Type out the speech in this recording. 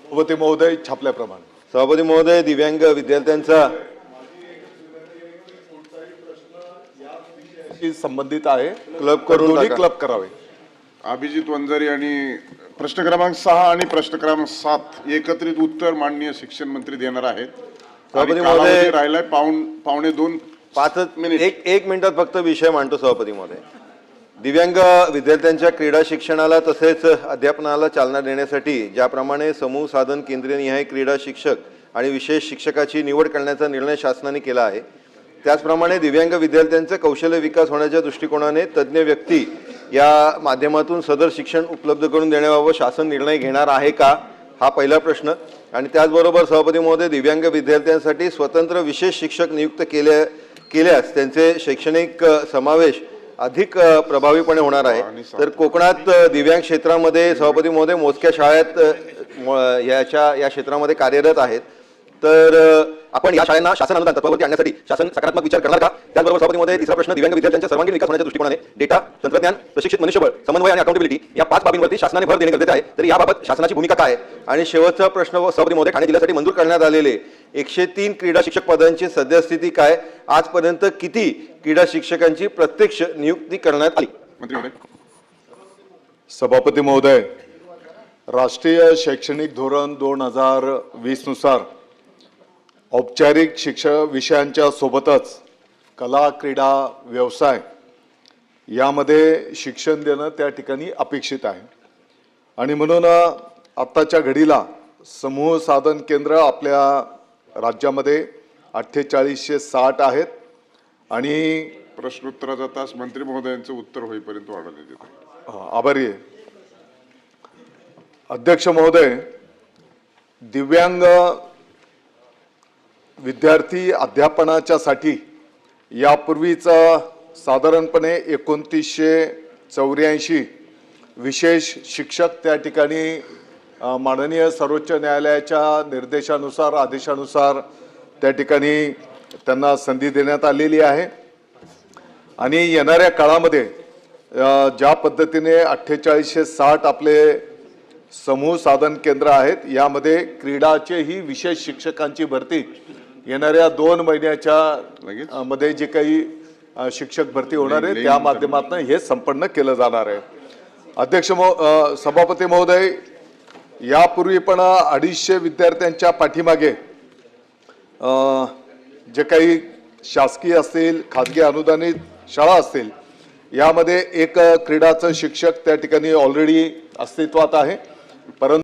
सभापती महोदय छापल्याप्रमाणे सभापती महोदय, दिव्यांग विद्यार्थ्यांचा संबंधित आहे, क्लब करून दोन्ही टाका. क्लब करावे. अभिजित वंजारी आणि प्रश्न क्रमांक 6 आणि प्रश्न क्रमांक 7 एकत्रित उत्तर माननीय शिक्षण मंत्री देणार आहेत. सभापती कालावधी महोदय, राहिलाय पावणे 2 5 मिनिट. एक मिनिटात फक्त विषय मांडतो सभापती महोदय. दिव्यांग विद्यार्थ्यांच्या क्रीडा शिक्षणाला तसेच अध्यापनाला चालना देण्यासाठी ज्याप्रमाणे समूह साधन केंद्रनिहाय क्रीडा शिक्षक आणि विशेष शिक्षकाची निवड करण्याचा निर्णय शासनाने केला आहे, त्याचप्रमाणे दिव्यांग विद्यार्थ्यांचे कौशल्य विकास होण्याच्या दृष्टिकोनाने तज्ज्ञ व्यक्ती या माध्यमातून सदर शिक्षण उपलब्ध करून देण्याबाबत शासन निर्णय घेणार आहे का, हा पहिला प्रश्न. आणि त्याचबरोबर सभापती महोदय, दिव्यांग विद्यार्थ्यांसाठी स्वतंत्र विशेष शिक्षक नियुक्त केल्यास त्यांचे शैक्षणिक समावेश अधिक प्रभावीपणे होणार आहे. तर कोकणात दिव्यांग क्षेत्रामध्ये सभापती महोदय मोजक्या शाळेत या क्षेत्रामध्ये कार्यरत आहेत. तर आपण या शाळांना शासन अनुदान तत्वावरती आणण्यासाठी शासन सकारात्मक विचार करणार का? त्याचबरोबर सभापती महोदय, तिसरा प्रश्न, दिव्यांग विद्यार्थ्यांच्या सर्वांगीण विकास होण्याच्या दृष्टिकोनाने डेटा, तंत्रज्ञान, प्रशिक्षित मनुष्यबळ, समन्वय आणि अकाउंटेबिलिटी या 5 बाबींवरती शासनाने भर देणे गरजेचे आहे. तर याबाबत शासनाची भूमिका काय आहे? आणि शेवटचा प्रश्न सभापती महोदय, ठाणे जिल्ह्यासाठी मंजूर करण्यात आलेले 103 क्रीडा शिक्षक पदांची सद्यस्थिती काय? आजपर्यंत किती क्रीडा शिक्षकांची प्रत्यक्ष नियुक्ती करण्यात आली? मंत्री महोदय. सभापती महोदय, राष्ट्रीय शैक्षणिक धोरण 2020 नुसार औपचारिक शिक्षण विषयांच्या सोबतच कला, क्रीडा, व्यवसाय यामध्ये शिक्षण देणं त्या ठिकाणी अपेक्षित आहे. आणि म्हणून आत्ताच्या घडीला समूह साधन केंद्र आपल्या राज्यामध्ये 4860 आहेत. आणि प्रश्नोत्तराचा तास मंत्री महोदयांचं उत्तर होईपर्यंत वाढवण्यात येतो. आभारी आहे. अध्यक्ष महोदय, दिव्यांग विद्यार्थी अध्यापनाच्या साठी यापूर्वीच साधारणपणे 2984 विशेष शिक्षक त्या ठिकाणी माननीय सर्वोच्च न्यायालयाच्या निर्देशानुसार, आदेशानुसार त्या ठिकाणी त्यांना संधी देण्यात आलेली आहे. आणि येणाऱ्या काळामध्ये ज्या पद्धतीने 4860 आपले समूह साधन केंद्र आहेत, यामध्ये क्रीडाचेही विशेष शिक्षकांची भरती येणाऱ्या 2 महिन्याच्या मध्ये जे काही शिक्षक भरती होणार आहे त्या माध्यमातून हे संपन्न केलं जाणार आहे. अध्यक्ष सभापती महोदय, यापूर्वी पण 250 विद्यार्थ्यांच्या पाठीमागे जे काही शासकीय असतील, खाजगी अनुदानित शाळा असतील, यामध्ये एक क्रीडाचं शिक्षक त्या ठिकाणी ऑलरेडी अस्तित्वात आहे. परंतु